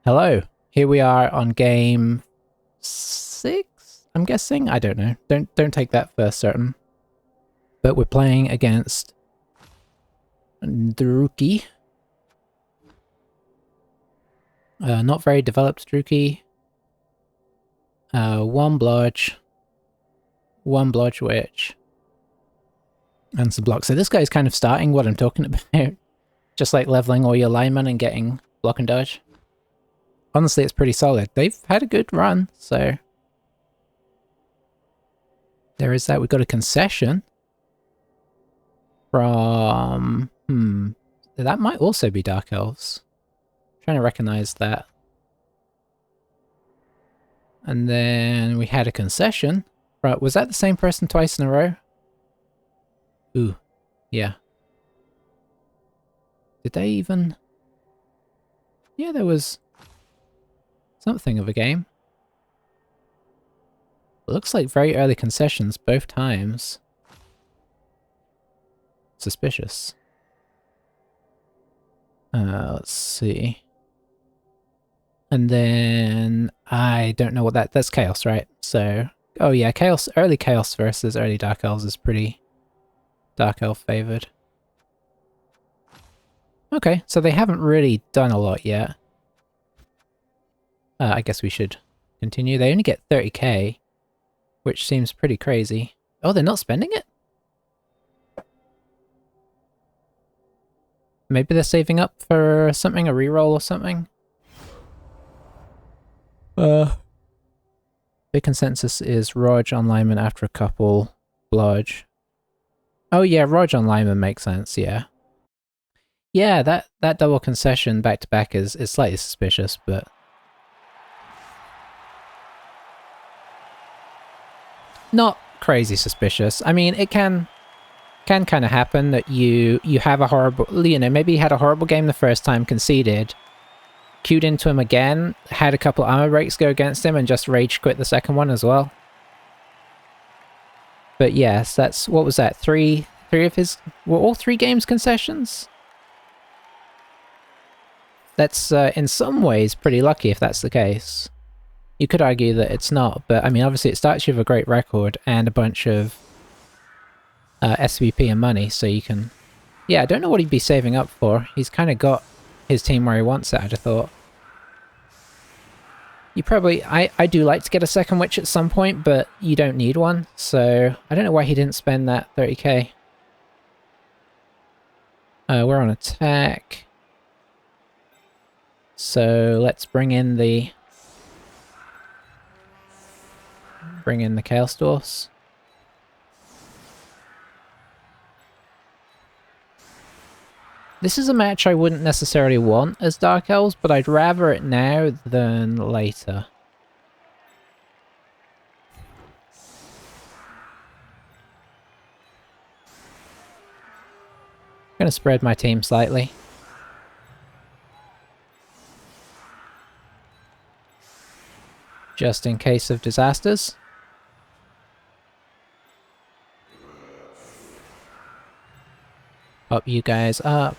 Hello, here we are on game 6, I'm guessing? I don't know. Don't take that for certain. But we're playing against Druki. Not very developed Druki. One Blodge Witch, and some blocks. So this guy's kind of starting what I'm talking about. Just like leveling all your linemen and getting block and dodge. Honestly, it's pretty solid. They've had a good run, so... There is that. We've got a concession from... That might also be Dark Elves. I'm trying to recognize that. And then we had a concession. Right, was that the same person twice in a row? Ooh, yeah. Did they even... Yeah, there was... something of a game. It looks like very early concessions both times. Suspicious. Let's see. And then I don't know what that's Chaos, right? So, oh yeah, Chaos, early Chaos versus early Dark Elves is pretty Dark Elf favored. Okay, so they haven't really done a lot yet. I guess we should continue. They only get 30k, which seems pretty crazy. Oh, they're not spending it? Maybe they're saving up for something, a reroll or something? Big consensus is Rog on lineman after a couple. Blodge. Oh yeah, Rog on lineman makes sense, yeah. Yeah, that double concession back to back is slightly suspicious, but... Not crazy suspicious. I mean, it can kind of happen that you have a horrible, maybe you had a horrible game the first time, conceded, queued into him again, had a couple armor breaks go against him, and just rage quit the second one as well. But yes, that's, what was that, three of his, were all 3 games concessions? That's in some ways pretty lucky if that's the case. You could argue that it's not, but I mean, obviously it starts you with a great record and a bunch of SVP and money, so you can... Yeah, I don't know what he'd be saving up for. He's kind of got his team where he wants it, I'd have thought. You probably... I do like to get a second witch at some point, but you don't need one, so I don't know why he didn't spend that 30k. We're on attack. So let's bring in the Chaos Dwarfs. This is a match I wouldn't necessarily want as Dark Elves, but I'd rather it now than later. I'm gonna spread my team slightly. Just in case of disasters. Pop you guys up.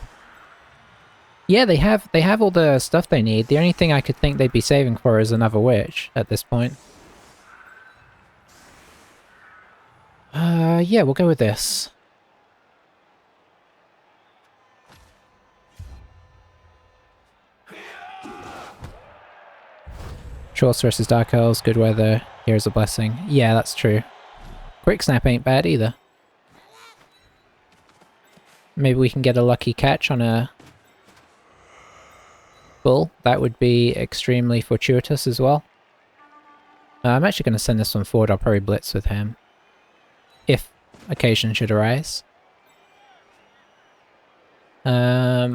Yeah, they have all the stuff they need. The only thing I could think they'd be saving for is another witch at this point. Yeah, we'll go with this. Shorts versus Dark Elves, good weather, here's a blessing. Yeah, that's true. Quick Snap ain't bad either. Maybe we can get a lucky catch on a bull. That would be extremely fortuitous as well. I'm actually going to send this one forward. I'll probably blitz with him, if occasion should arise. Yeah,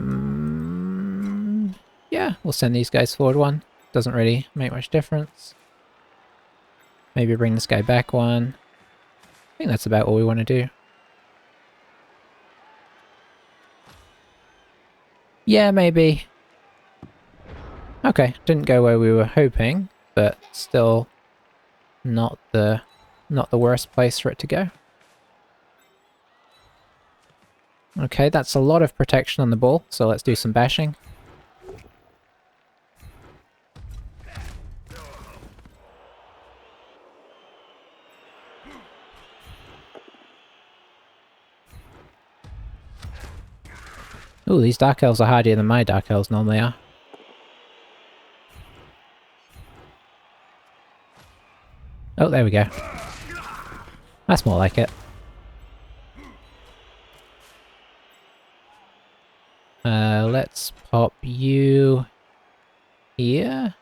we'll send these guys forward one. Doesn't really make much difference. Maybe bring this guy back one. I think that's about all we want to do. Yeah, maybe. Okay, didn't go where we were hoping, but still not the worst place for it to go. Okay, that's a lot of protection on the ball, so let's do some bashing. Ooh, these Dark Elves are hardier than my Dark Elves normally are. Oh, there we go. That's more like it. Let's pop you here.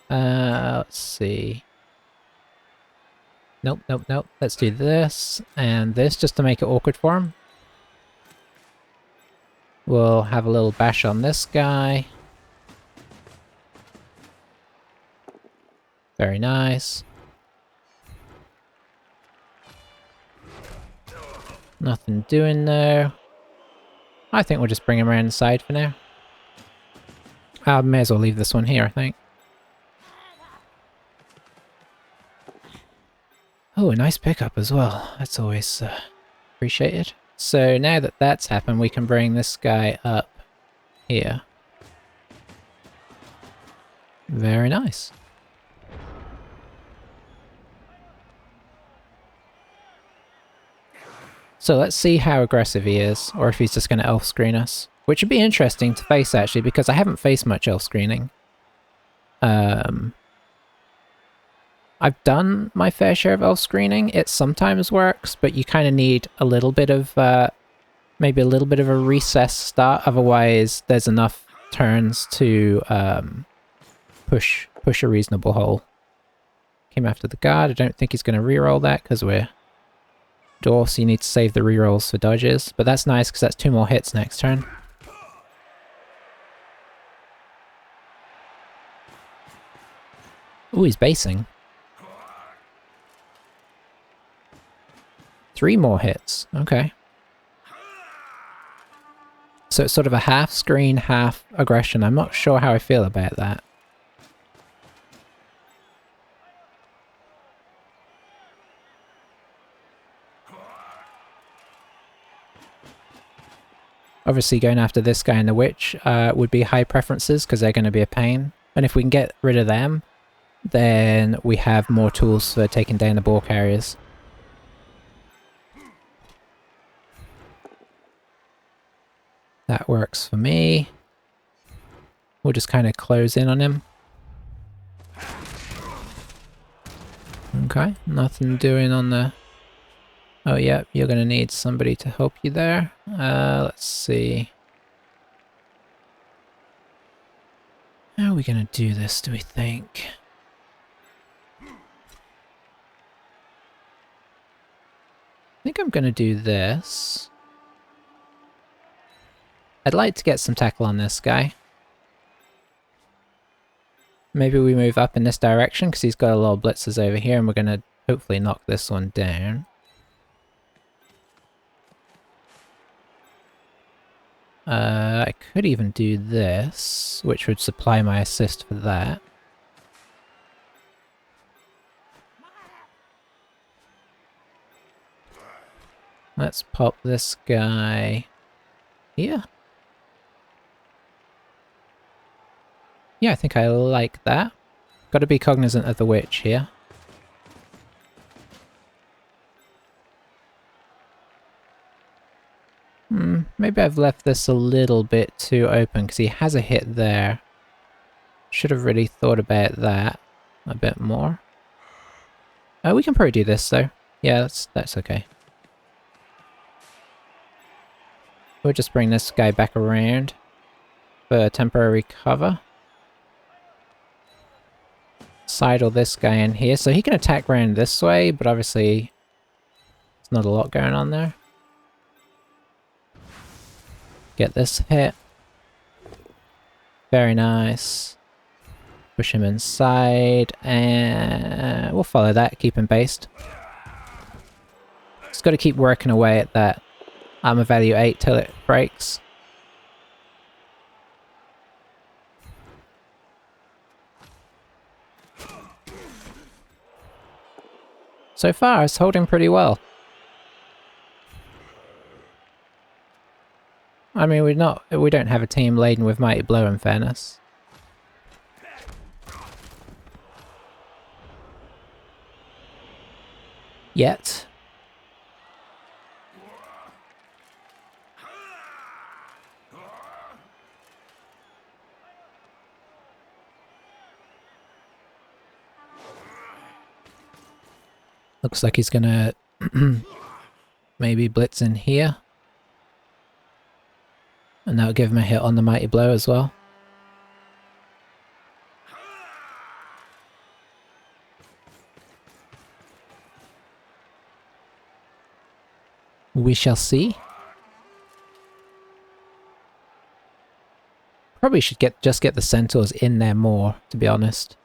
Let's see. Nope, nope, nope. Let's do this and this just to make it awkward for him. We'll have a little bash on this guy. Very nice. Nothing doing there. I think we'll just bring him around the side for now. I may as well leave this one here, I think. Oh, a nice pickup as well. That's always appreciated. So now that that's happened, we can bring this guy up here. Very nice. So let's see how aggressive he is, or if he's just going to elf screen us. Which would be interesting to face, actually, because I haven't faced much elf screening. I've done my fair share of elf screening. It sometimes works, but you kind of need a little bit of, maybe a little bit of a recess start. Otherwise, there's enough turns to push a reasonable hole. Came after the guard. I don't think he's going to reroll that because we're dwarfs. So you need to save the rerolls for dodges. But that's nice because that's 2 more hits next turn. Ooh, he's basing. 3 more hits. Okay. So it's sort of a half screen, half aggression. I'm not sure how I feel about that. Obviously going after this guy and the witch would be high preferences because they're going to be a pain. And if we can get rid of them, then we have more tools for taking down the ball carriers. That works for me. We'll just kind of close in on him. Okay, nothing doing on the... Oh yeah, you're going to need somebody to help you there. Let's see. How are we going to do this, do we think? I think I'm going to do this. I'd like to get some tackle on this guy. Maybe we move up in this direction because he's got a lot of blitzers over here and we're going to hopefully knock this one down. I could even do this, which would supply my assist for that. Let's pop this guy here. Yeah, I think I like that. Got to be cognizant of the witch here. Maybe I've left this a little bit too open because he has a hit there. Should have really thought about that a bit more. We can probably do this though. Yeah, that's okay. We'll just bring this guy back around for temporary cover. Sidle this guy in here, so he can attack round this way, but obviously there's not a lot going on there. Get this hit. Very nice. Push him inside, and we'll follow that, keep him based. Just got to keep working away at that armor value 8 till it breaks. So far, it's holding pretty well. I mean, we don't have a team laden with Mighty Blow, in fairness. Yet. Looks like he's gonna maybe blitz in here. And that'll give him a hit on the Mighty Blow as well. We shall see. Probably should just get the Centaurs in there more, to be honest.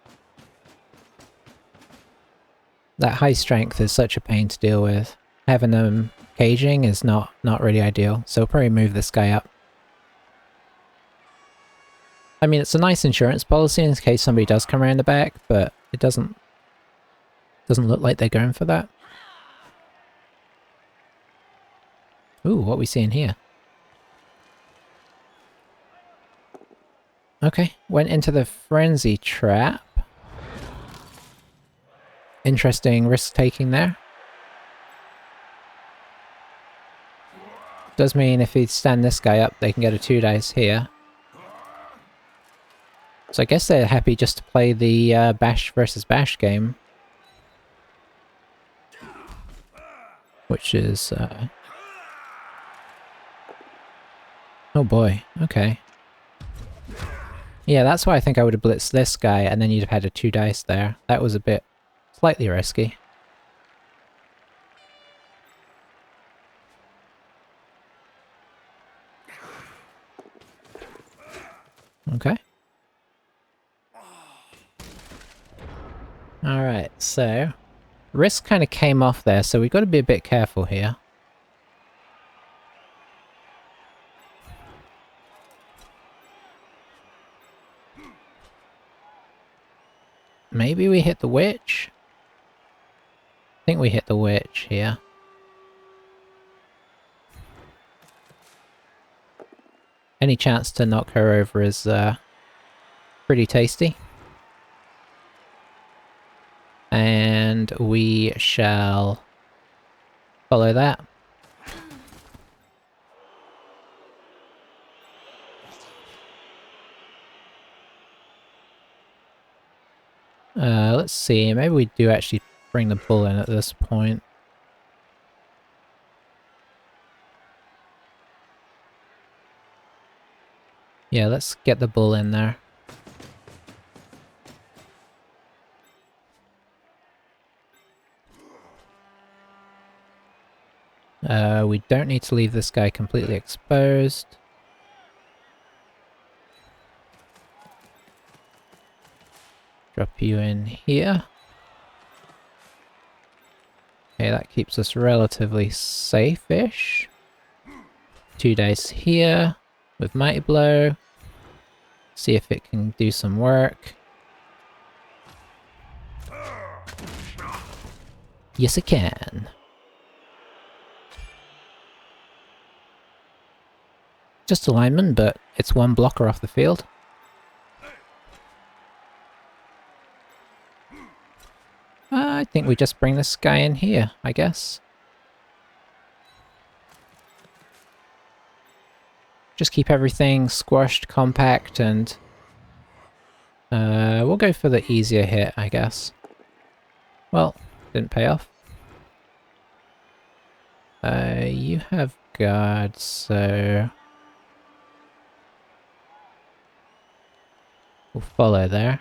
That high strength is such a pain to deal with. Having them caging is not really ideal, so we'll probably move this guy up. I mean, it's a nice insurance policy in case somebody does come around the back, but it doesn't look like they're going for that. Ooh, what are we seeing here? Okay, went into the frenzy trap. Interesting risk-taking there. Does mean if we stand this guy up, they can get a 2-dice here. So I guess they're happy just to play the Bash versus Bash game. Which is... Oh boy, okay. Yeah, that's why I think I would have blitzed this guy and then you'd have had a 2-dice there. That was a bit slightly risky. Okay. Alright, so... Risk kind of came off there, so we've got to be a bit careful here. Maybe we hit the witch? I think we hit the witch here. Any chance to knock her over is pretty tasty. And we shall follow that. Let's see, maybe we do actually bring the bull in at this point. Yeah, let's get the bull in there. We don't need to leave this guy completely exposed. Drop you in here. Okay, that keeps us relatively safe-ish. 2 dice here with Mighty Blow. See if it can do some work. Yes, it can. Just a lineman, but it's one blocker off the field. I think we just bring this guy in here, I guess. Just keep everything squashed, compact, and we'll go for the easier hit, I guess. Well, didn't pay off. You have guard, so... we'll follow there.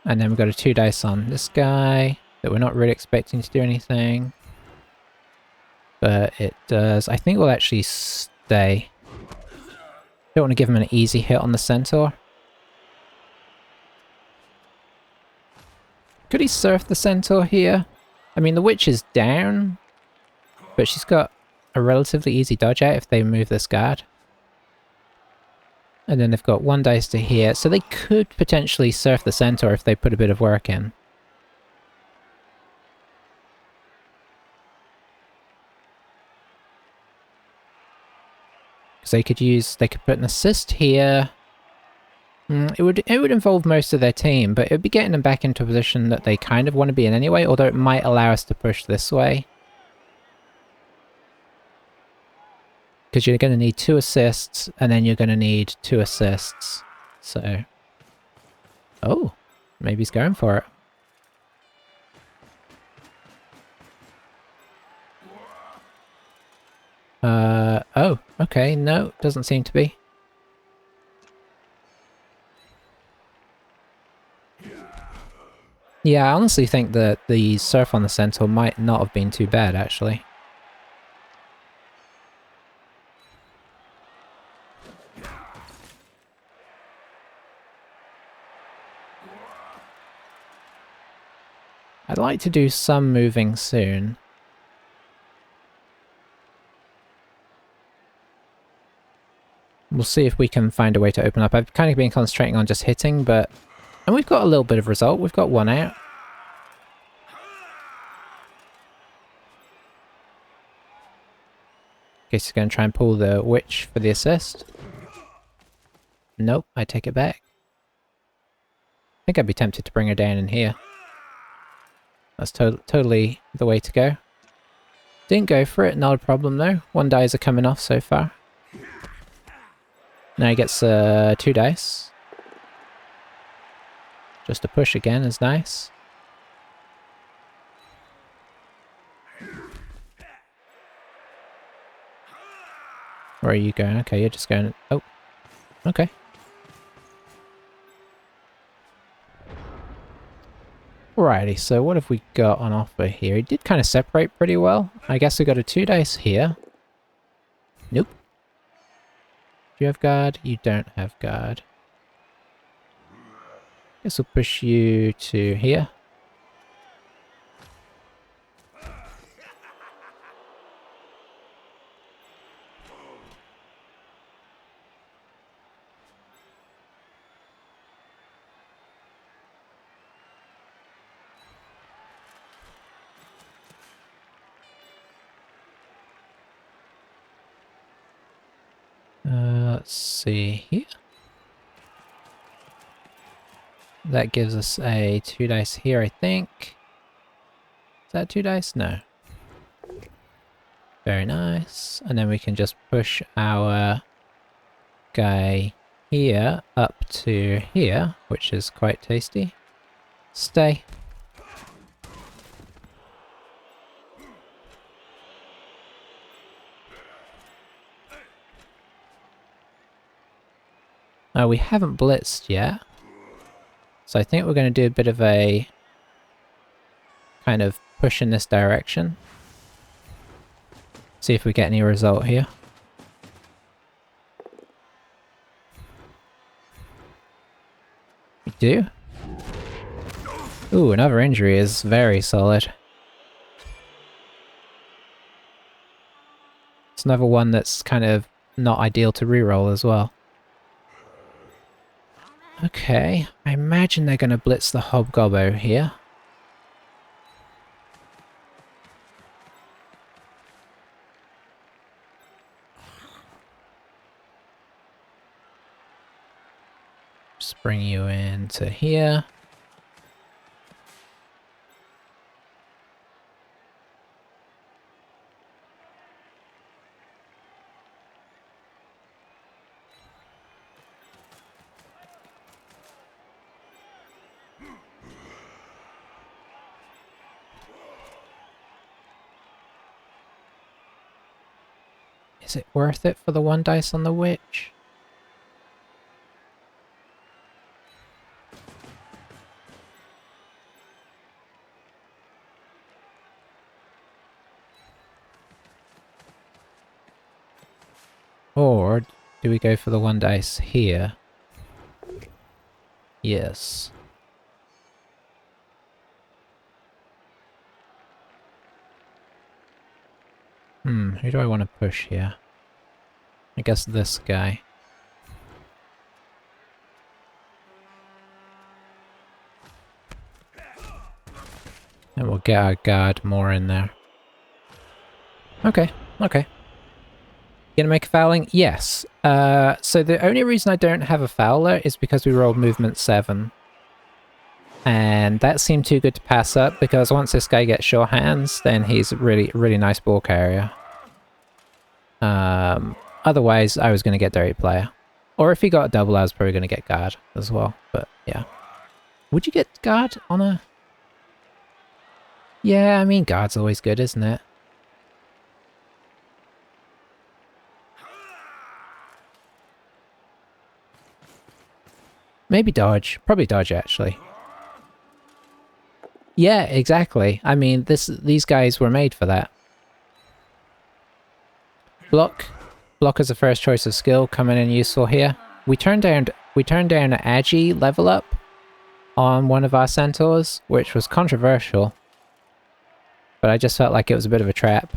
And then we've got a 2 dice on this guy that we're not really expecting to do anything. But it does. I think we'll actually stay. Don't want to give him an easy hit on the centaur. Could he surf the centaur here? I mean, the witch is down, but she's got a relatively easy dodge out if they move this guard. And then they've got 1 dice to here, so they could potentially surf the centaur if they put a bit of work in. Because they could put an assist here. It would involve most of their team, but it would be getting them back into a position that they kind of want to be in anyway, although it might allow us to push this way. Because you're going to need 2 assists, and then you're going to need 2 assists. So... oh, maybe he's going for it. Oh, okay, no, doesn't seem to be. Yeah, I honestly think that the surf on the Centaur might not have been too bad, actually. I'd like to do some moving soon. We'll see if we can find a way to open up. I've kind of been concentrating on just hitting, but... And we've got a little bit of result. We've got one out. Guess he's going to try and pull the witch for the assist. Nope, I take it back. I think I'd be tempted to bring her down in here. That's totally the way to go. Didn't go for it, not a problem though. 1 dice are coming off so far. Now he gets 2 dice. Just a push again is nice. Where are you going? Okay, you're just going... Oh, okay. Alrighty, so what have we got on offer here? He did kind of separate pretty well. I guess we got a 2 dice here. Nope. Do you have guard? You don't have guard. Guess we'll push you to here. Let's see here. That gives us a 2 dice here, I think. Is that 2 dice? No. Very nice. And then we can just push our guy here up to here, which is quite tasty. Stay. We haven't blitzed yet. So I think we're going to do a bit of a kind of push in this direction. See if we get any result here. We do. Ooh, another injury is very solid. It's another one that's kind of not ideal to reroll as well. Okay, I imagine they're going to blitz the Hobgobbo here. Just bring you into here. Is it worth it for the 1 dice on the witch? Or do we go for the 1 dice here? Yes. Who do I want to push here? I guess this guy. And we'll get our guard more in there. Okay, okay. Gonna make a fouling? Yes. So the only reason I don't have a fouler is because we rolled movement 7. And that seemed too good to pass up, because once this guy gets sure hands, then he's a really nice ball carrier. Otherwise, I was going to get dirty player. Or if he got a double, I was probably going to get guard as well. But yeah. Would you get guard on a... Yeah, I mean, guard's always good, isn't it? Maybe dodge. Probably dodge, actually. Yeah, exactly. I mean, these guys were made for that. Block. Block is a first choice of skill, coming in useful here. We turned down an Agi level up on one of our centaurs, which was controversial. But I just felt like it was a bit of a trap.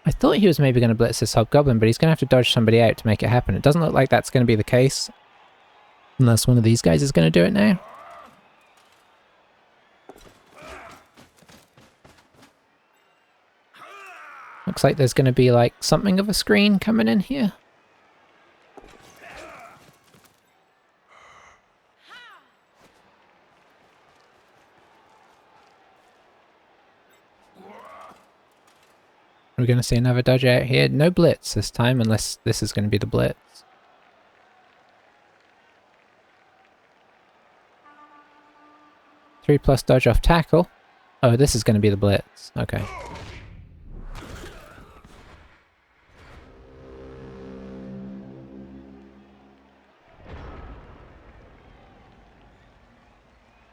I thought he was maybe going to blitz this hobgoblin, but he's going to have to dodge somebody out to make it happen. It doesn't look like that's going to be the case. Unless one of these guys is going to do it now. Looks like there's going to be like something of a screen coming in here. We're going to see another dodge out here. No blitz this time, unless this is going to be the blitz. +3 dodge off tackle. Oh, this is going to be the blitz. Okay.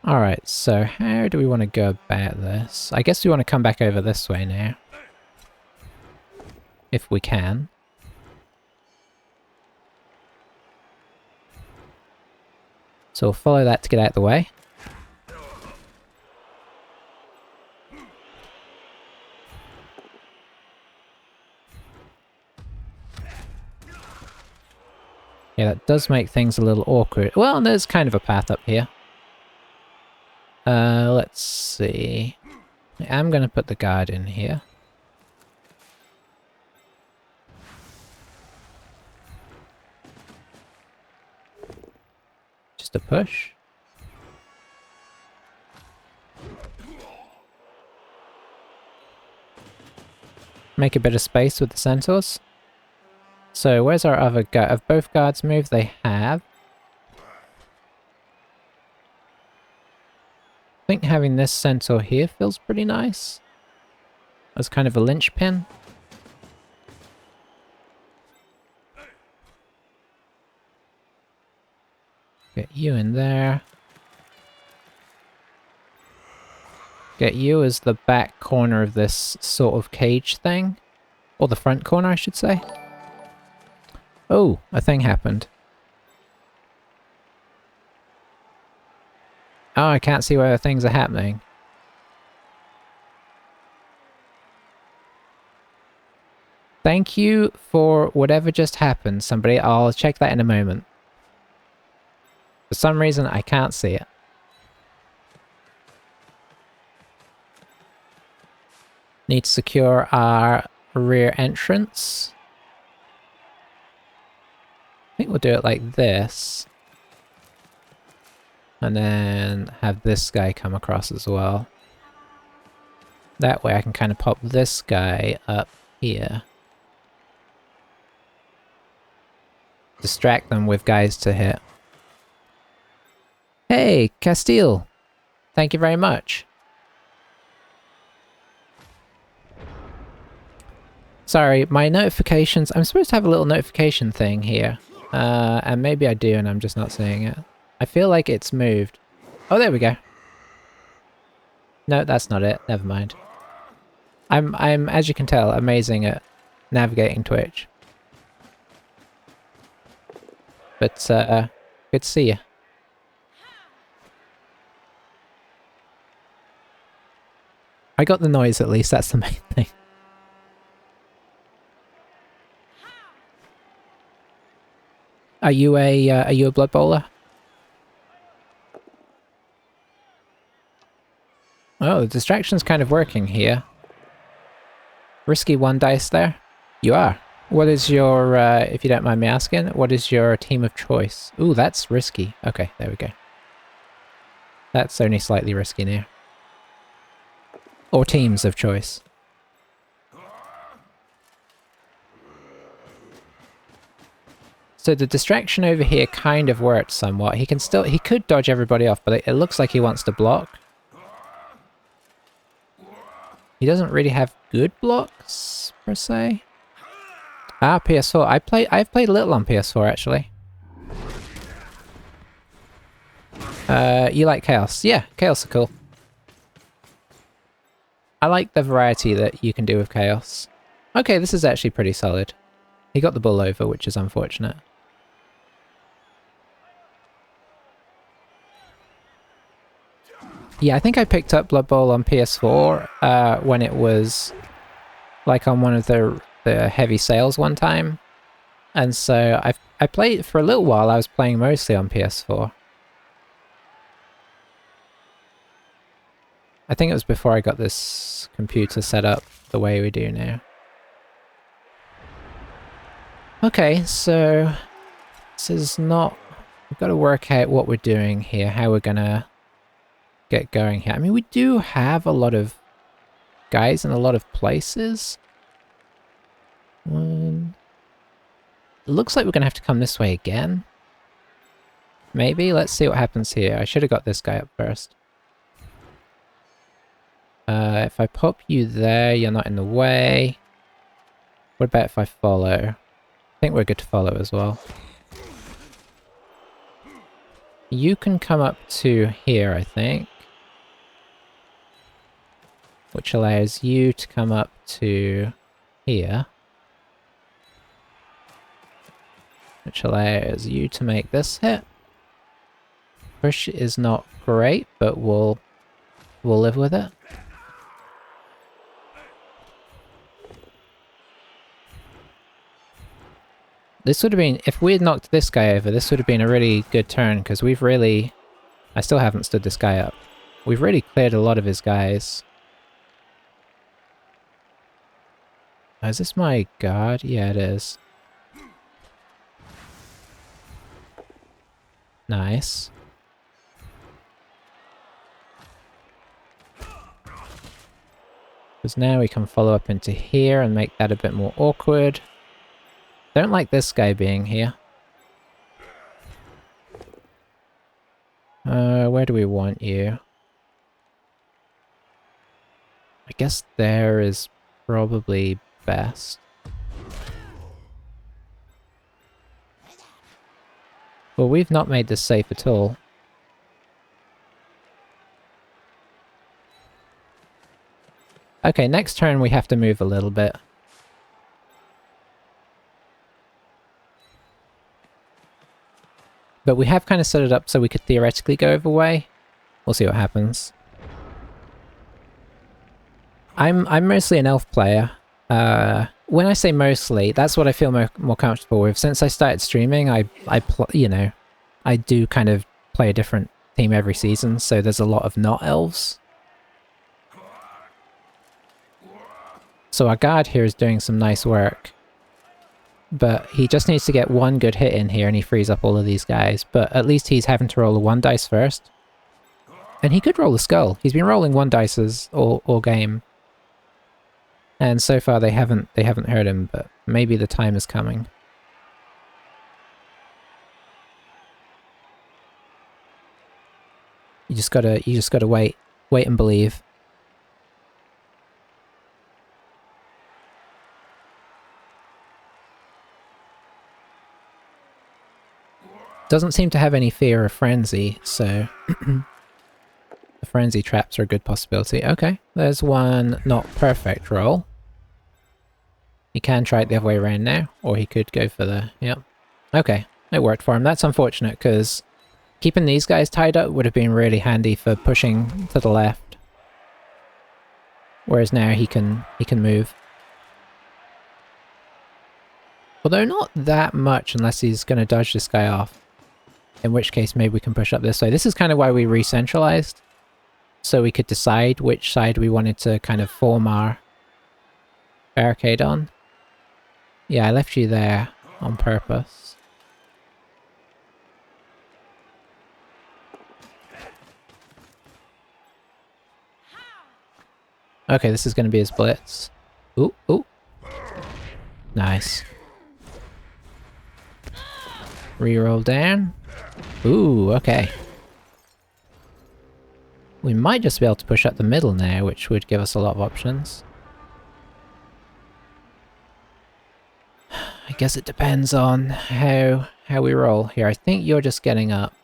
Alright, so how do we want to go about this? I guess we want to come back over this way now. If we can. So we'll follow that to get out of the way. Yeah, that does make things a little awkward. Well, there's kind of a path up here. Let's see. I'm gonna put the guard in here. Just a push. Make a bit of space with the centaurs. So where's our other guard? Have both guards moved? They have. I think having this centaur here feels pretty nice. As kind of a linchpin. Get you in there. Get you as the back corner of this sort of cage thing. Or the front corner, I should say. Oh, a thing happened. Oh, I can't see where things are happening. Thank you for whatever just happened, somebody. I'll check that in a moment. For some reason, I can't see it. Need to secure our rear entrance. I think we'll do it like this. And then have this guy come across as well. That way I can kind of pop this guy up here. Distract them with guys to hit. Hey, Castile! Thank you very much. Sorry, my notifications... I'm supposed to have a little notification thing here. And maybe I do and I'm just not seeing it. I feel like it's moved. Oh, there we go. No, that's not it. Never mind. I'm, as you can tell, amazing at navigating Twitch. But, good to see you. I got the noise at least, that's the main thing. Are you a blood bowler? Oh, the distraction's kind of working here. Risky 1 dice there. You are. What is your, if you don't mind me asking, what is your team of choice? Ooh, that's risky. Okay, there we go. That's only slightly risky now. Or teams of choice. So the distraction over here kind of worked somewhat. He could dodge everybody off, but it looks like he wants to block. He doesn't really have good blocks, per se. Ah, PS4. I've played a little on PS4 actually. You like Chaos? Yeah, Chaos are cool. I like the variety that you can do with Chaos. Okay, this is actually pretty solid. He got the bull over, which is unfortunate. Yeah, I think I picked up Blood Bowl on PS4 when it was like on one of the heavy sales one time. And so I played for a little while. I was playing mostly on PS4. I think it was before I got this computer set up the way we do now. Okay, so this is not... We've got to work out what we're doing here, how we're gonna get going here. I mean, we do have a lot of guys in a lot of places. It looks like we're gonna have to come this way again. Maybe? Let's see what happens here. I should have got this guy up first. If I pop you there, you're not in the way. What about if I follow? I think we're good to follow as well. You can come up to here, I think. Which allows you to come up to here. Which allows you to make this hit. Push is not great, but we'll live with it. This would have been, if we had knocked this guy over, this would have been a really good turn, because we've really... I still haven't stood this guy up. We've really cleared a lot of his guys. Oh, is this my guard? Yeah, it is. Nice. Because now we can follow up into here and make that a bit more awkward. Don't like this guy being here. Where do we want you? I guess there is probably best. Well, we've not made this safe at all. Okay, next turn we have to move a little bit. But we have kind of set it up so we could theoretically go overway. We'll see what happens. I'm mostly an elf player. When I say mostly, that's what I feel more comfortable with. Since I started streaming, you know, I do kind of play a different team every season, so there's a lot of not elves. So our guard here is doing some nice work. But he just needs to get one good hit in here and he frees up all of these guys. But at least he's having to roll a 1 dice first. And he could roll a skull. He's been rolling 1 dice all game. And so far they haven't hurt him, but maybe the time is coming. You just gotta wait and believe. Doesn't seem to have any fear of frenzy, so the frenzy traps are a good possibility. Okay, there's one not perfect roll. He can try it the other way around now, or he could go for the... Yep. Okay, it worked for him. That's unfortunate, because keeping these guys tied up would have been really handy for pushing to the left. Whereas now he can move. Although not that much unless he's going to dodge this guy off. In which case maybe we can push up this way. This is kind of why we re-centralized. So we could decide which side we wanted to kind of form our barricade on. Yeah, I left you there on purpose. Okay, this is going to be his blitz. Ooh, ooh. Nice. Reroll down. Ooh, okay. We might just be able to push up the middle now, which would give us a lot of options. I guess it depends on how we roll here. I think you're just getting up.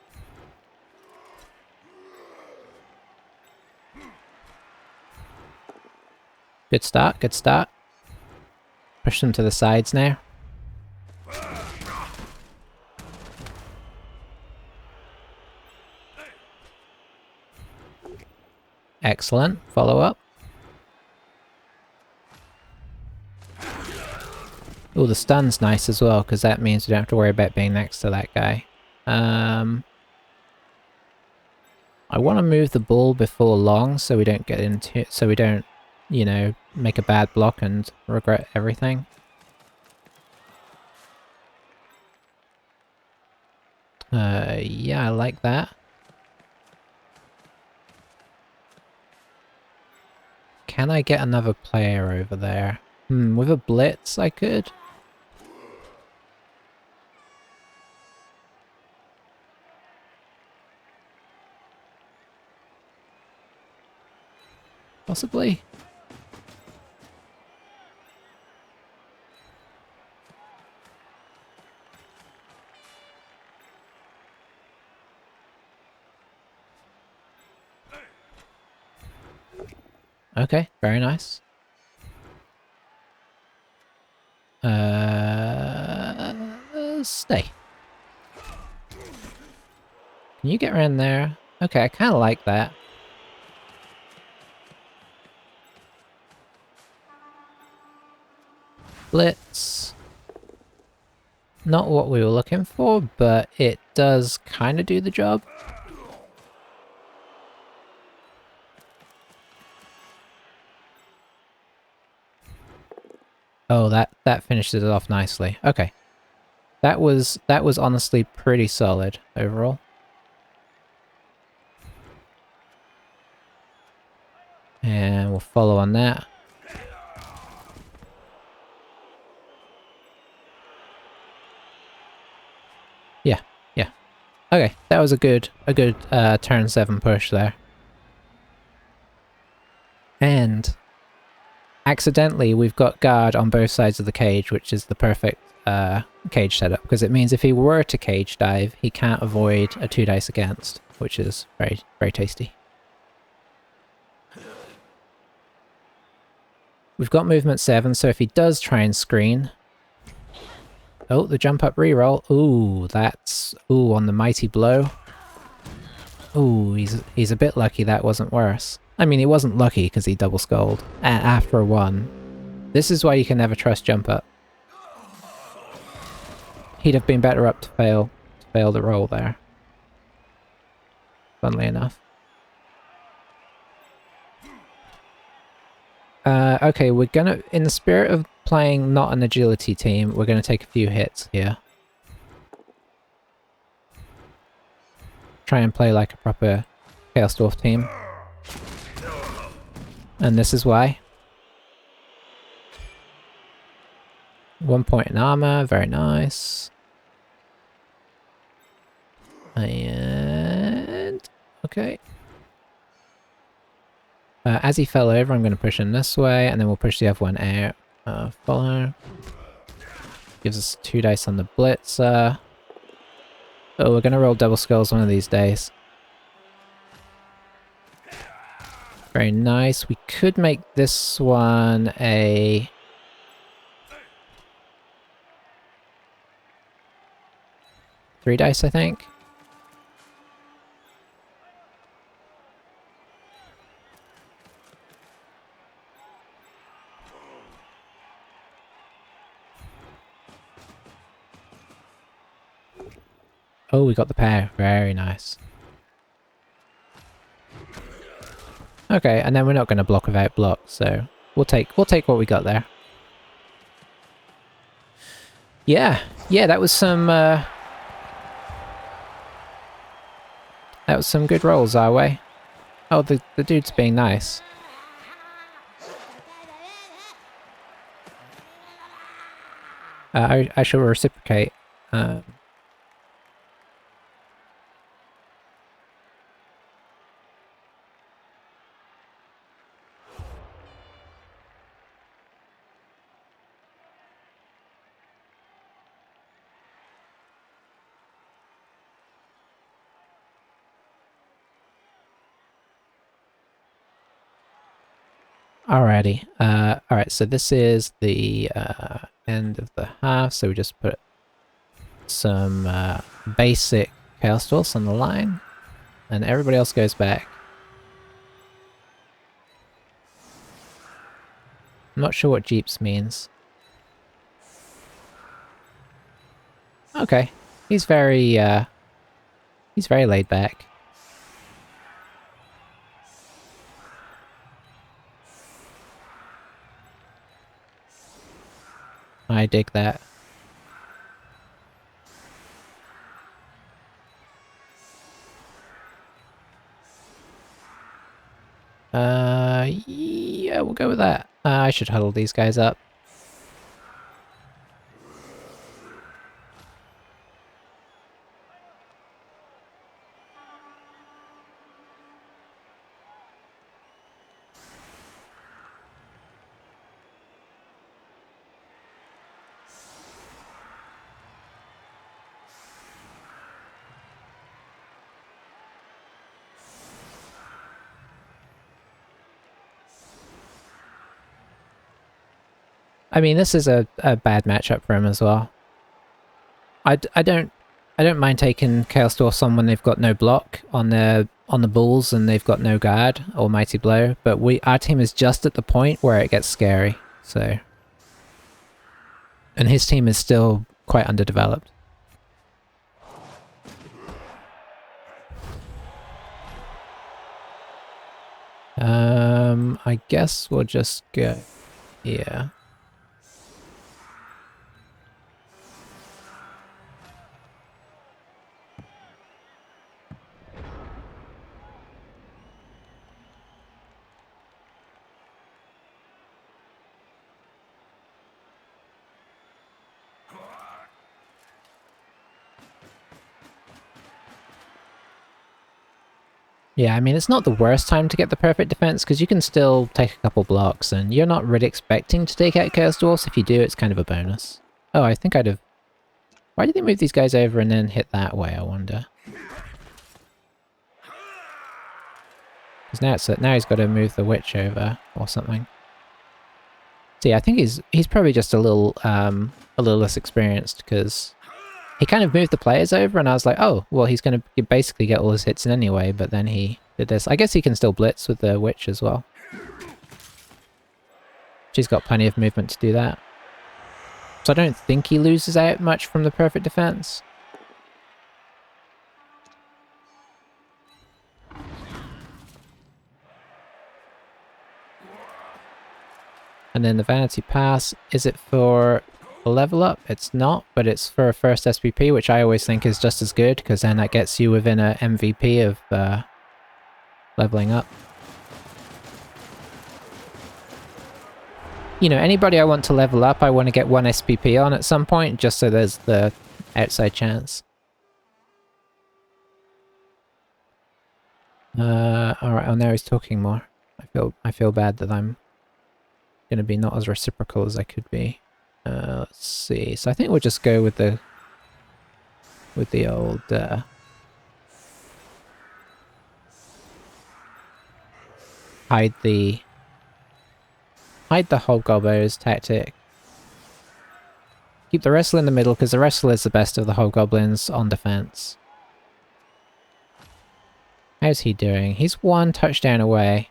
Good start, good start. Push them to the sides now. Excellent. Follow up. Oh, the stun's nice as well, because that means we don't have to worry about being next to that guy. I want to move the ball before long so we don't get into it, so we don't, you know, make a bad block and regret everything. Yeah, I like that. Can I get another player over there? With a blitz I could. Possibly. Okay, very nice. Stay. Can you get around there? Okay, I kind of like that. Blitz. Not what we were looking for, but it does kind of do the job. Oh, that finishes it off nicely. Okay. That was honestly pretty solid overall. And we'll follow on that. Yeah, yeah. Okay, that was a good turn 7 push there. And accidentally we've got guard on both sides of the cage, which is the perfect cage setup, because it means if he were to cage dive, he can't avoid a 2 dice against, which is very, very tasty. We've got movement 7, so if he does try and screen... Oh, the jump up reroll. Ooh, that's... Ooh, on the mighty blow. Ooh, he's a bit lucky that wasn't worse. I mean, he wasn't lucky because he double skulled after a 1. This is why you can never trust jump up. He'd have been better up to fail the roll there. Funnily enough. Okay, we're gonna, in the spirit of playing not an agility team, we're gonna take a few hits here. Try and play like a proper Chaos Dwarf team. And this is why. 1 point in armor, very nice. And... okay. As he fell over, I'm going to push him this way, and then we'll push the other one out. Follow. Gives us 2 dice on the blitzer. Oh, we're going to roll double skulls one of these days. Very nice. We could make this one a... three dice, I think. Oh, we got the power. Very nice. Okay, and then we're not going to block without block, so we'll take what we got there. Yeah, that was some good rolls our way. Oh, the dude's being nice. I shall reciprocate. Alrighty. Alright, so this is the end of the half, so we just put some basic Chaos Dwarfs on the line, and everybody else goes back. I'm not sure what Jeeps means. Okay, he's very laid back. I dig that. Yeah, we'll go with that. I should huddle these guys up. I mean, this is a bad matchup for him as well. I don't mind taking Chaos Dwarfs on when they've got no block on the bulls and they've got no guard or mighty blow, but our team is just at the point where it gets scary. So, and his team is still quite underdeveloped. I guess we'll just go here. Yeah, I mean, it's not the worst time to get the perfect defense, because you can still take a couple blocks, and you're not really expecting to take out Chaos Dwarfs. If you do, it's kind of a bonus. Oh, I think I'd have... Why did they move these guys over and then hit that way, I wonder? Because now he's got to move the witch over, or something. So yeah, I think he's probably just a little less experienced, because he kind of moved the players over, and I was like, oh, well, he's going to basically get all his hits in anyway, but then he did this. I guess he can still blitz with the witch as well. She's got plenty of movement to do that. So I don't think he loses out much from the perfect defense. And then the Vanity Pass, is it for a level up? It's not, but it's for a first SPP, which I always think is just as good, because then that gets you within a MVP of leveling up. You know, anybody I want to level up, I want to get one SPP on at some point, just so there's the outside chance. Alright, oh, now he's talking more. I feel bad that I'm gonna be not as reciprocal as I could be. Let's see. So I think we'll just go with the old hide the hobgoblins tactic. Keep the wrestler in the middle, because the wrestler is the best of the hobgoblins on defense. How's he doing? He's one touchdown away.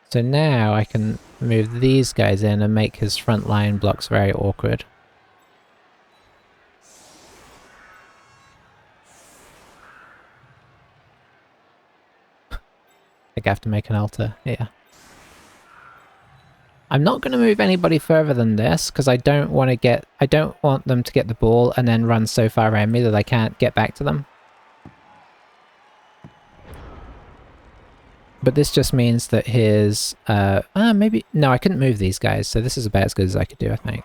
So now I can move these guys in and make his front line blocks very awkward. I think I have to make an altar, yeah. I'm not going to move anybody further than this, because I don't want them to get the ball and then run so far around me that I can't get back to them. But this just means that his... maybe... No, I couldn't move these guys, so this is about as good as I could do, I think.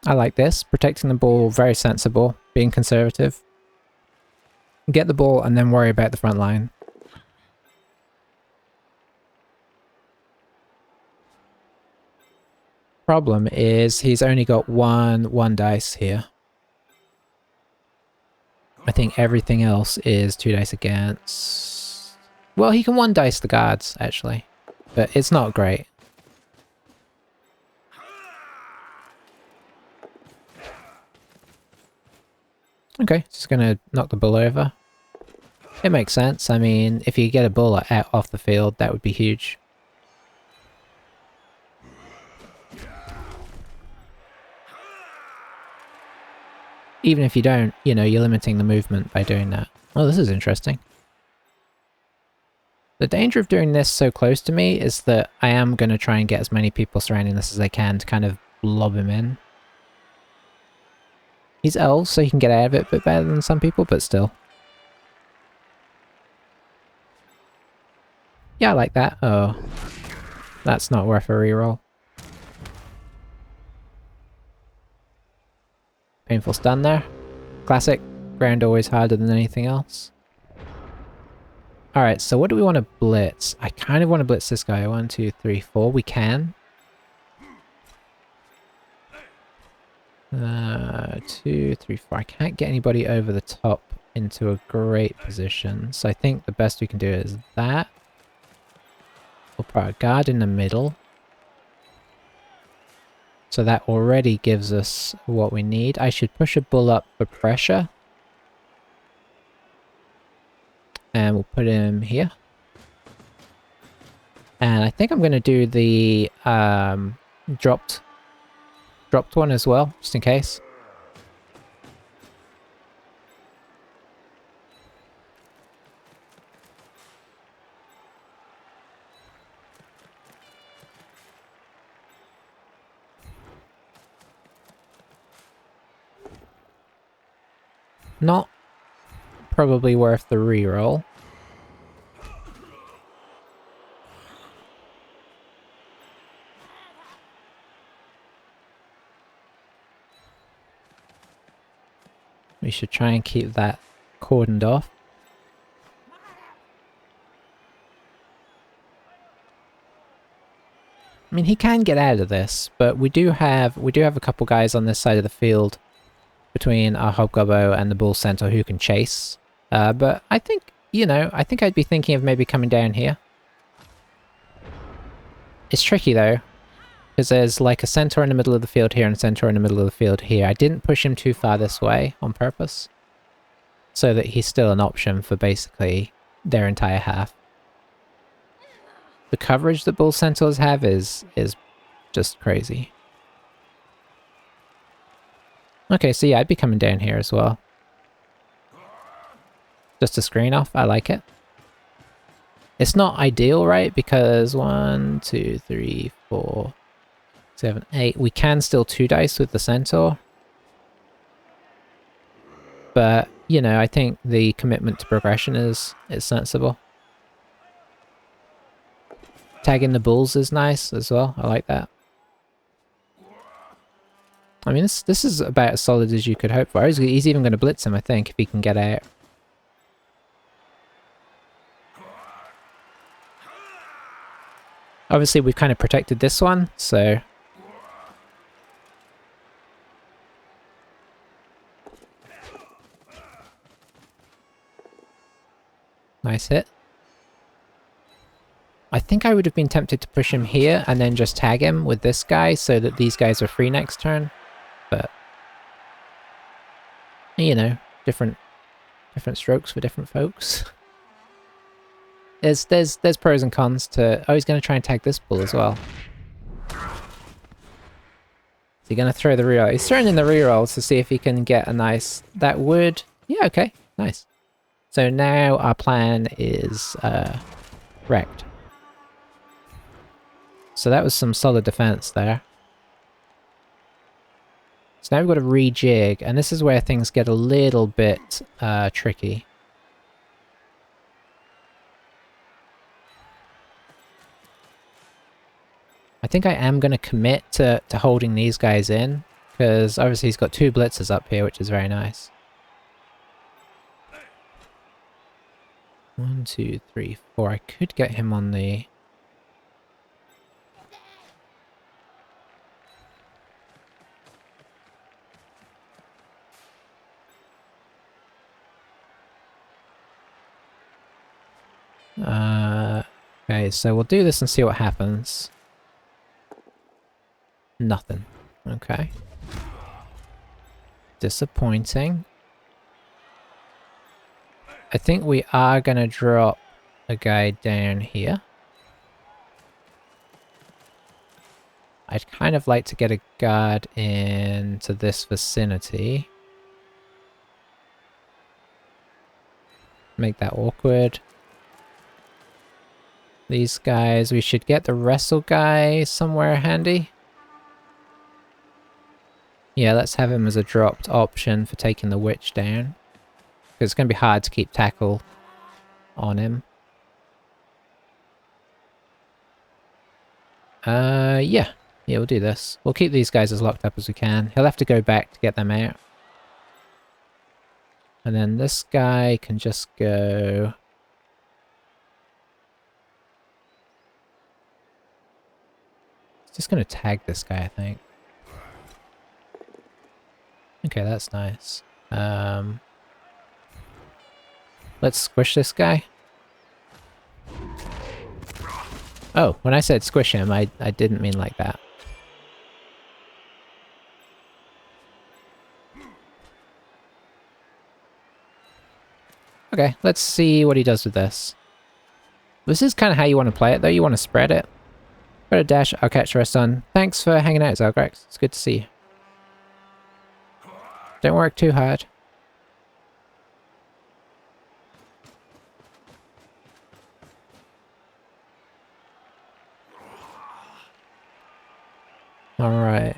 I like this. Protecting the ball, very sensible. Being conservative. Get the ball and then worry about the front line. Problem is he's only got one dice here. I think everything else is 2 dice against... Well, he can 1 dice the guards, actually. But it's not great. Okay, just gonna knock the bull over. It makes sense. I mean, if you get a bull out off the field, that would be huge. Even if you don't, you know, you're limiting the movement by doing that. Oh, this is interesting. The danger of doing this so close to me is that I am going to try and get as many people surrounding this as I can to kind of lob him in. He's elves, so he can get out of it a bit better than some people, but still. Yeah, I like that. Oh, that's not worth a reroll. Painful stun there. Classic. Ground always harder than anything else. Alright, so what do we want to blitz? I kind of want to blitz this guy. 1, 2, 3, 4. We can. 2, 3, 4. I can't get anybody over the top into a great position. So I think the best we can do is that. We'll put our guard in the middle. So that already gives us what we need. I should push a bull up for pressure. And we'll put him here. And I think I'm going to do the dropped one as well, just in case. Not probably worth the reroll. We should try and keep that cordoned off. I mean, he can get out of this, but we do have a couple guys on this side of the field between our Hobgobbo and the Bull Centaur who can chase. But I think, you know, I think I'd be thinking of maybe coming down here. It's tricky though, because there's like a Centaur in the middle of the field here and a Centaur in the middle of the field here. I didn't push him too far this way on purpose, so that he's still an option for basically their entire half. The coverage that Bull Centaurs have is just crazy. Okay, so yeah, I'd be coming down here as well. Just to screen off, I like it. It's not ideal, right? Because 1, 2, 3, 4, 7, 8. We can still 2 dice with the Centaur. But, you know, I think the commitment to progression is sensible. Tagging the bulls is nice as well. I like that. I mean, this is about as solid as you could hope for. He's even going to blitz him, I think, if he can get out. Obviously, we've kind of protected this one, so... Nice hit. I think I would have been tempted to push him here and then just tag him with this guy so that these guys are free next turn. But, you know, different strokes for different folks. There's pros and cons to... Oh, he's going to try and tag this bull as well. Is he going to throw the reroll? He's throwing in the reroll to see if he can get a nice... That would... Yeah, okay. Nice. So now our plan is wrecked. So that was some solid defense there. So now we've got to rejig, and this is where things get a little bit tricky. think I am going to commit to holding these guys in, because obviously he's got 2 blitzers up here, which is very nice. 1, 2, 3, 4. I could get him on the... okay, so we'll do this and see what happens. Nothing. Okay. Disappointing. I think we are gonna drop a guy down here. I'd kind of like to get a guard into this vicinity. Make that awkward. These guys, we should get the wrestle guy somewhere handy. Yeah, let's have him as a dropped option for taking the witch down. Because it's going to be hard to keep tackle on him. Yeah. Yeah, we'll do this. We'll keep these guys as locked up as we can. He'll have to go back to get them out. And then this guy can just go... He's just going to tag this guy, I think. Okay, that's nice. Let's squish this guy. Oh, when I said squish him, I didn't mean like that. Okay, let's see what he does with this. This is kind of how you want to play it, though. You want to spread it. Go to dash, I'll catch the rest on. Thanks for hanging out, Zelgrex. It's good to see you. Don't work too hard. Alright.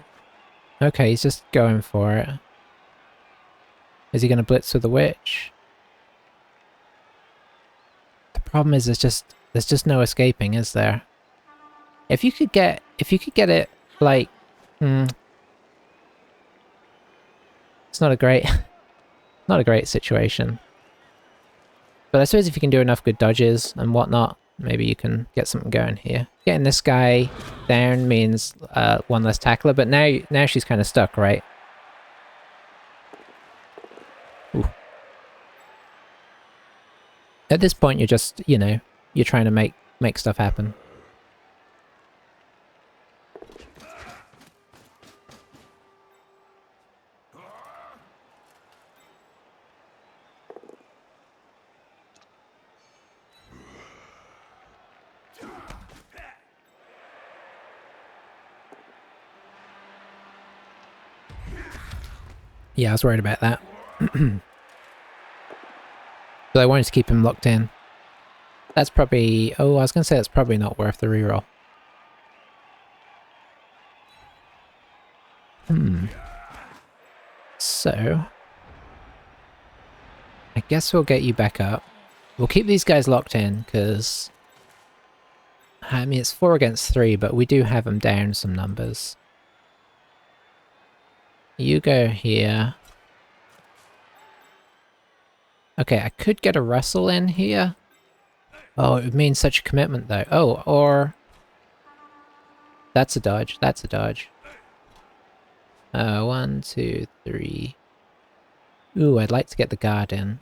Okay, he's just going for it. Is he going to blitz with the witch? The problem is there's just no escaping, is there? If you could get it like it's not a great situation. But I suppose if you can do enough good dodges and whatnot, maybe you can get something going here. Getting this guy down means one less tackler, but now she's kind of stuck, right? Ooh. At this point, you're just, you know, you're trying to make stuff happen. Yeah, I was worried about that. But I wanted to keep him locked in. That's probably... Oh, I was going to say that's probably not worth the reroll. So... I guess we'll get you back up. We'll keep these guys locked in, because... I mean, it's 4 against 3, but we do have them down some numbers. You go here. Okay, I could get a wrestle in here. Oh, it would mean such a commitment though. Oh, or... That's a dodge, that's a dodge. 1, 2, 3. Ooh, I'd like to get the guard in.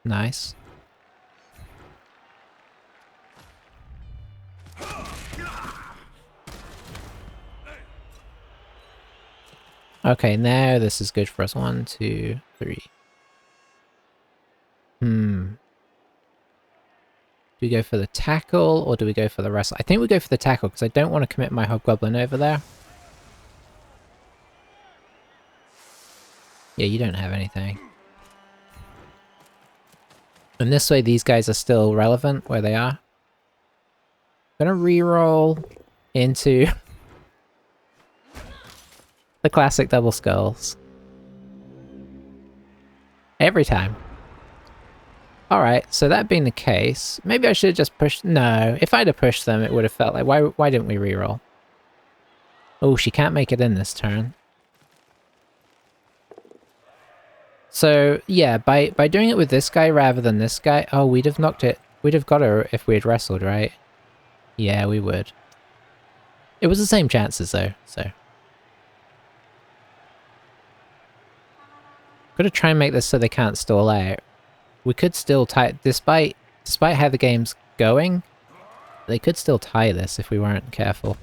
Nice. Okay, now this is good for us. 1, 2, 3. Do we go for the tackle, or do we go for the wrestle? I think we go for the tackle, because I don't want to commit my hobgoblin over there. Yeah, you don't have anything. And this way, these guys are still relevant where they are. I'm gonna reroll into the classic double skulls. Every time. Alright, so that being the case, maybe I should have just pushed... No, if I'd have pushed them, it would have felt like... Why didn't we reroll? Oh, she can't make it in this turn. So, yeah, by doing it with this guy rather than this guy... Oh, we'd have knocked it... We'd have got her if we had wrestled, right? Yeah, we would. It was the same chances, though, so... Gotta try and make this so they can't stall out. We could still tie... Despite how the game's going, they could still tie this if we weren't careful.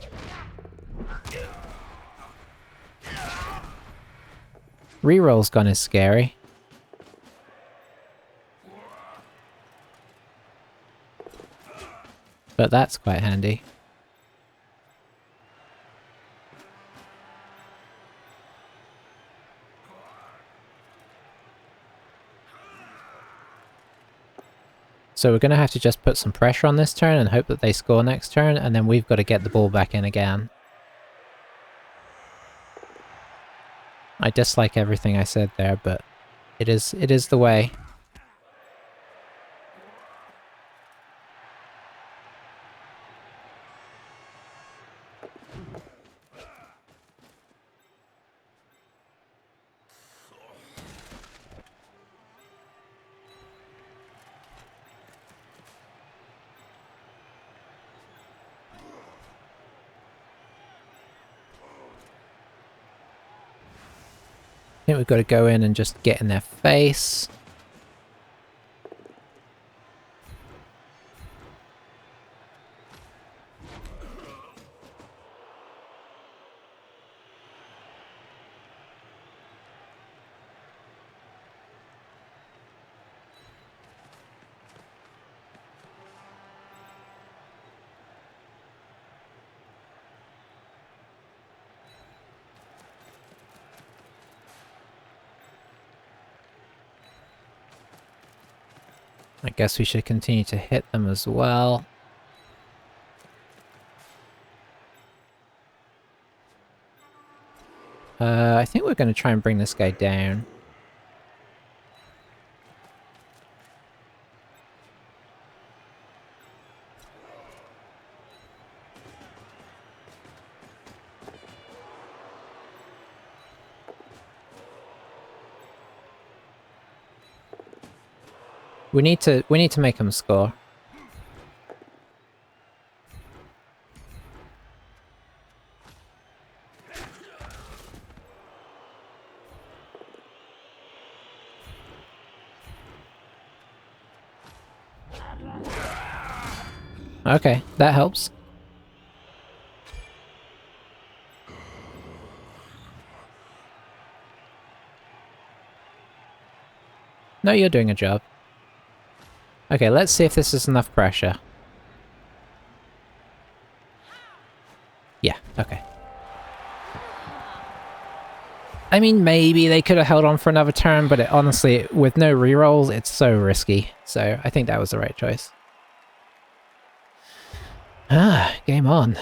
Reroll's gone is scary. But that's quite handy. So we're going to have to just put some pressure on this turn and hope that they score next turn, and then we've got to get the ball back in again. I dislike everything I said there, but it is the way. I think we've got to go in and just get in their face. I guess we should continue to hit them as well. I think we're going to try and bring this guy down. We need to make them score. Okay, that helps. No, you're doing a job. Okay, let's see if this is enough pressure. Yeah, okay. I mean, maybe they could have held on for another turn, but honestly, with no rerolls, it's so risky. So I think that was the right choice. Ah, game on.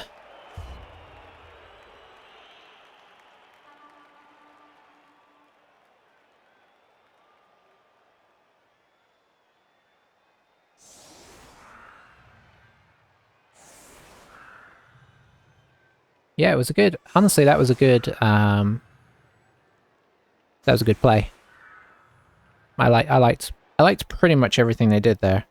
Yeah, it was a good... Honestly, that was a good... that was a good play. I liked pretty much everything they did there.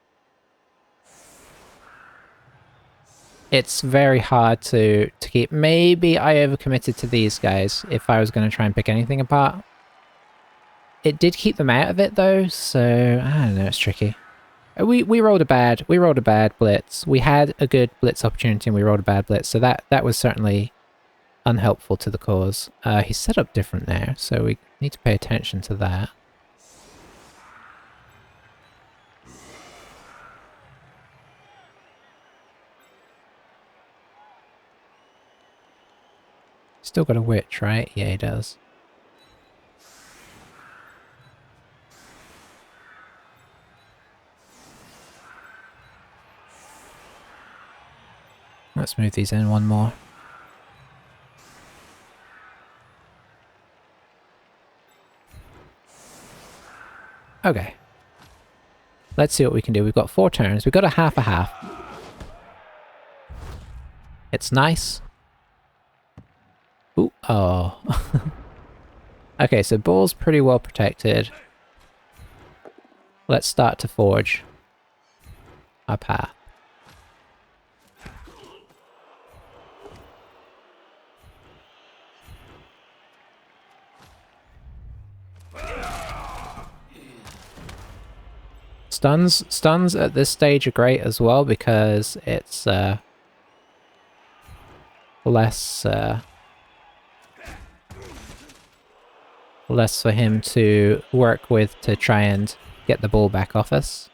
It's very hard to keep... Maybe I overcommitted to these guys if I was going to try and pick anything apart. It did keep them out of it though, so I don't know, it's tricky. We rolled a bad blitz. We had a good blitz opportunity and we rolled a bad blitz, so that was certainly unhelpful to the cause. He's set up different now, so we need to pay attention to that. Still got a witch, right? Yeah, he does. Let's move these in one more. Okay. Let's see what we can do. We've got 4 turns. We've got a half. It's nice. Ooh, oh. Okay, so ball's pretty well protected. Let's start to forge our path. Stuns at this stage are great as well because it's less for him to work with to try and get the ball back off us.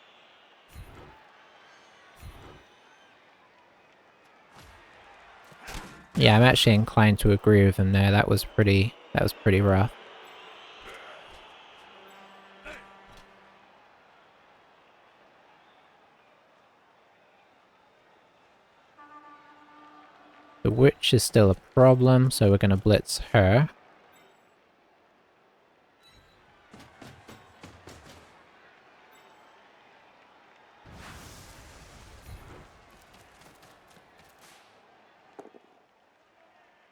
Yeah, I'm actually inclined to agree with him there. That was pretty rough. The witch is still a problem, so we're going to blitz her.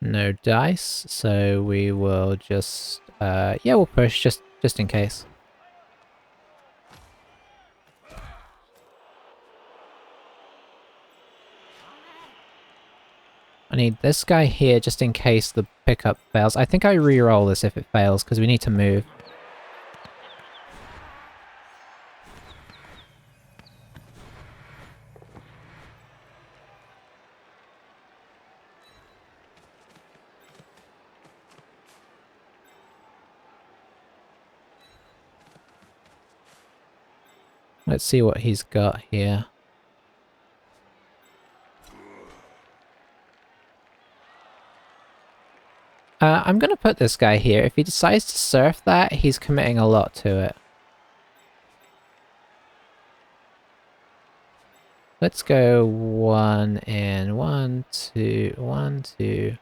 No dice, so we will just yeah, we'll push just in case. I need this guy here just in case the pickup fails. I think I re-roll this if it fails because we need to move. Let's see what he's got here. I'm gonna put this guy here. If he decides to surf that, he's committing a lot to it. Let's go 1 in 1, 2, 1, 2,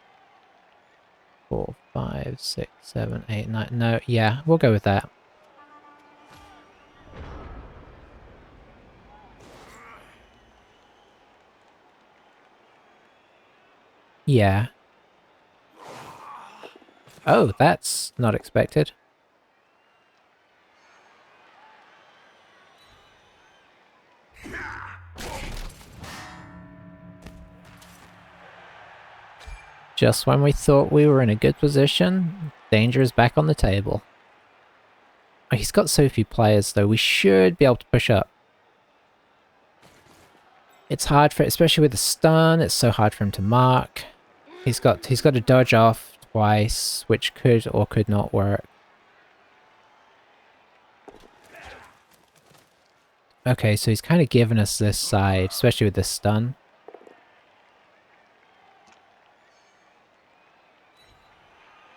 4, 5, 6, 7, 8, 9. No, yeah, we'll go with that. Yeah. Oh, that's not expected. Just when we thought we were in a good position, danger is back on the table. Oh, he's got so few players though, we should be able to push up. It's hard for, especially with the stun, it's so hard for him to mark. He's got to dodge off twice, which could or could not work. Okay, so he's kind of given us this side, especially with this stun.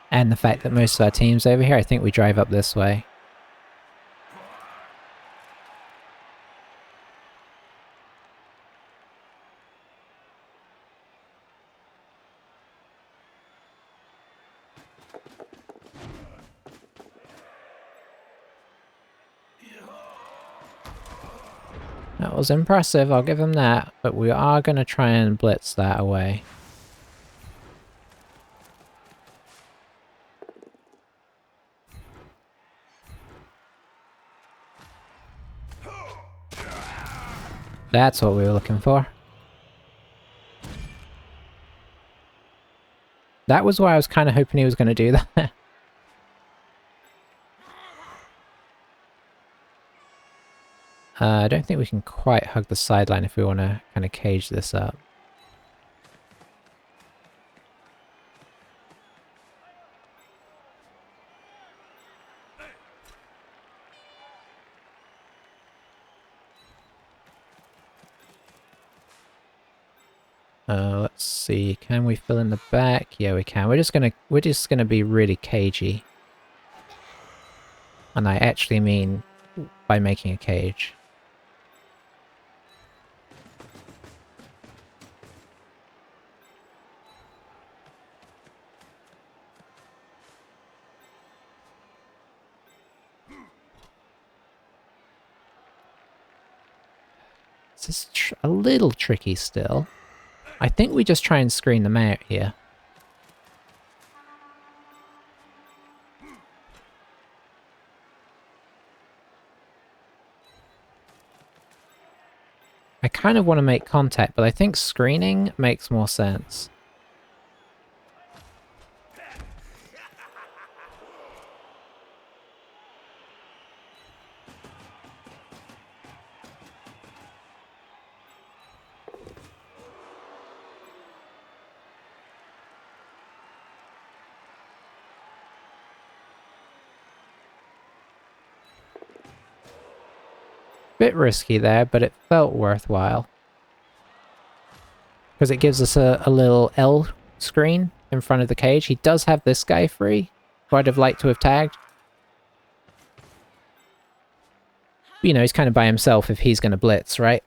And the fact that most of our team's over here, I think we drive up this way. That was impressive, I'll give him that, but we are going to try and blitz that away. That's what we were looking for. That was why I was kind of hoping he was going to do that. I don't think we can quite hug the sideline if we want to kind of cage this up. Let's see, can we fill in the back? Yeah, we can. We're just gonna be really cagey. And I actually mean by making a cage. This is a little tricky still. I think we just try and screen them out here. I kind of want to make contact, but I think screening makes more sense. Bit risky there, but it felt worthwhile. Because it gives us a little L screen in front of the cage. He does have this guy free, who I'd have liked to have tagged. But, you know, he's kind of by himself if he's going to blitz, right?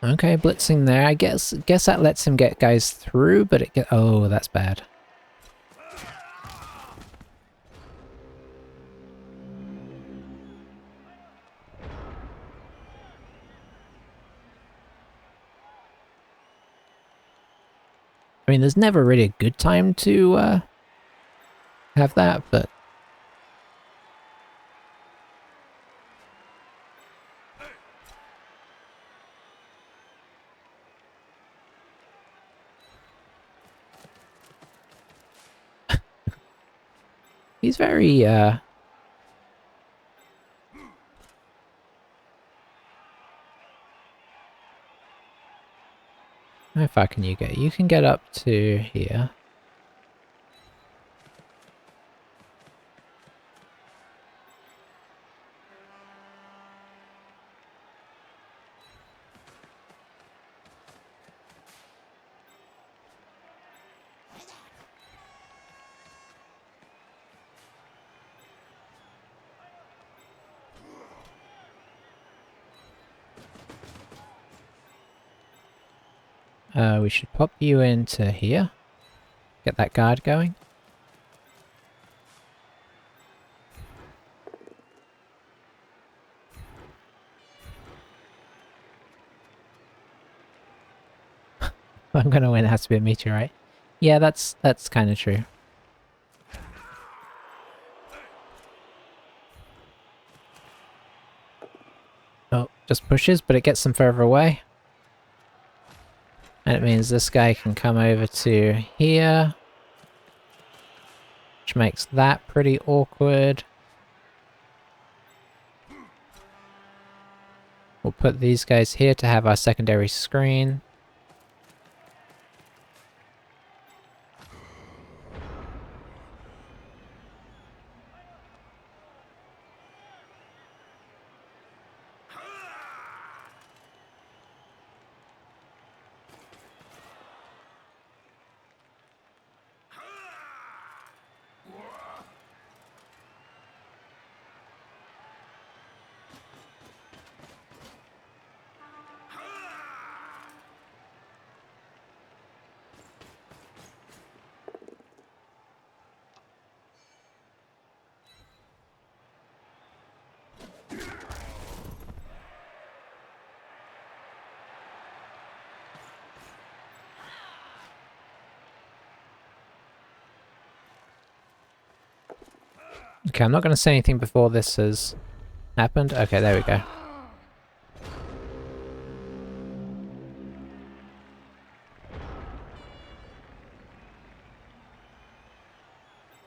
Okay, blitzing there. I guess that lets him get guys through, but it oh, that's bad. I mean, there's never really a good time to have that, but... He's very, How far can you get? You can get up to here. We should pop you into here. Get that guard going. I'm gonna win, it has to be a meteorite. Yeah, that's kind of true. Oh, just pushes, but it gets them further away. And it means this guy can come over to here. Which makes that pretty awkward. We'll put these guys here to have our secondary screen. Okay, I'm not going to say anything before this has happened. Okay, there we go.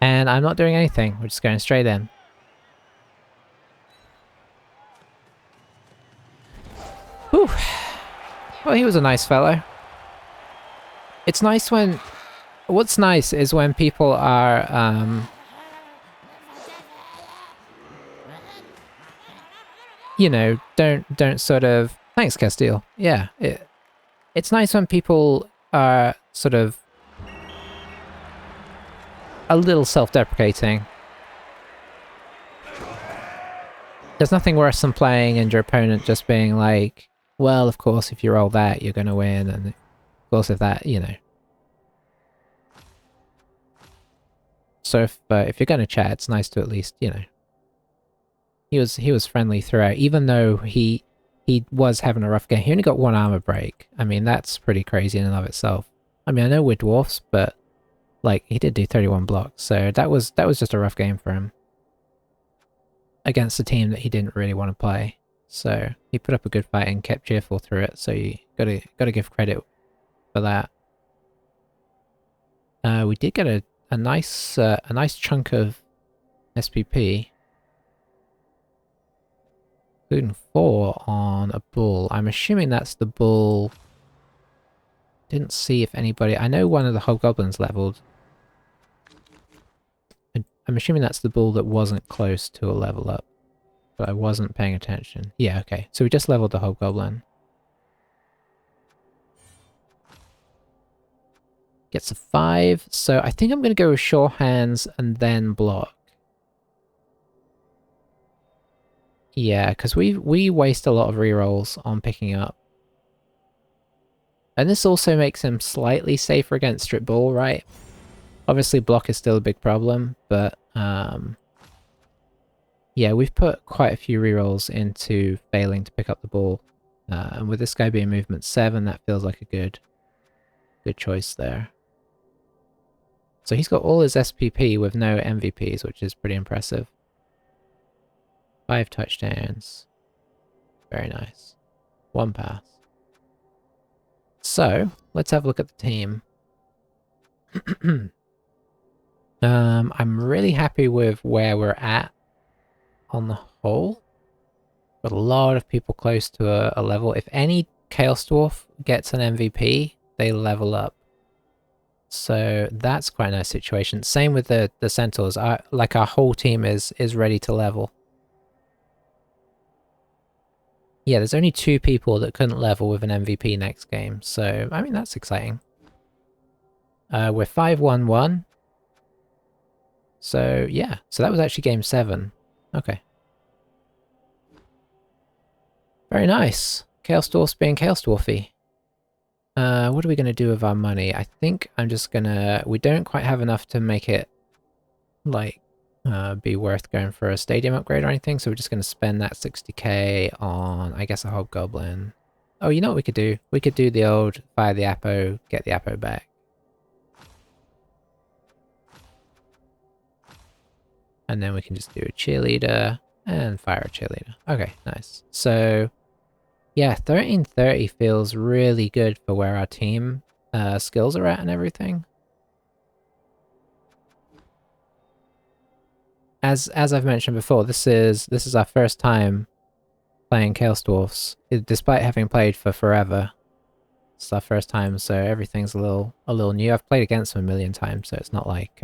And I'm not doing anything. We're just going straight in. Whew. Well, he was a nice fellow. It's nice when... What's nice is when people are, you know, don't sort of... Thanks, Castile. Yeah, it's nice when people are sort of a little self-deprecating. There's nothing worse than playing and your opponent just being like, well, of course, if you roll that, you're going to win, and of course, if that, you know. So if you're going to chat, it's nice to at least, you know, he was friendly throughout, even though he was having a rough game. He only got 1 armor break. I mean, that's pretty crazy in and of itself. I mean, I know we're dwarfs, but like he did do 31 blocks, so that was just a rough game for him against a team that he didn't really want to play. So he put up a good fight and kept cheerful through it. So you gotta give credit for that. We did get a nice chunk of SPP. Including 4 on a bull. I'm assuming that's the bull. Didn't see if anybody... I know one of the hobgoblins leveled. I'm assuming that's the bull that wasn't close to a level up. But I wasn't paying attention. Yeah, okay. So we just leveled the hobgoblin. Gets a 5. So I think I'm going to go with sure hands and then block. Yeah, because we waste a lot of rerolls on picking up. And this also makes him slightly safer against strip bull, right? Obviously block is still a big problem, but yeah, we've put quite a few rerolls into failing to pick up the ball. And with this guy being movement 7, that feels like a good choice there. So he's got all his SPP with no MVPs, which is pretty impressive. 5 touchdowns. Very nice. 1 pass. So, let's have a look at the team. I'm really happy with where we're at on the whole. Got a lot of people close to a level. If any Chaos Dwarf gets an MVP, they level up. So that's quite a nice situation. Same with the Centaurs. Like our whole team is ready to level. Yeah, there's only 2 people that couldn't level with an MVP next game. So, I mean, that's exciting. We're 5-1-1. So, yeah. So that was actually game 7. Okay. Very nice. Chaos Dwarfs being Chaos Dwarfy. What are we going to do with our money? I think I'm just going to... We don't quite have enough to make it, like, be worth going for a stadium upgrade or anything, so we're just going to spend that 60k on, I guess, a hobgoblin. Oh, you know what we could do? We could do the old fire the Apo, get the Apo back. And then we can just do a cheerleader and fire a cheerleader. Okay, nice. So, yeah, 1330 feels really good for where our team skills are at and everything. As I've mentioned before, this is our first time playing Chaos Dwarfs, despite having played for forever. It's our first time, so everything's a little new. I've played against him a million times, so it's not like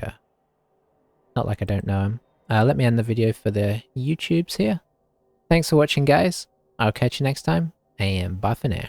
I don't know him. Let me end the video for the YouTubes here. Thanks for watching, guys. I'll catch you next time, and bye for now.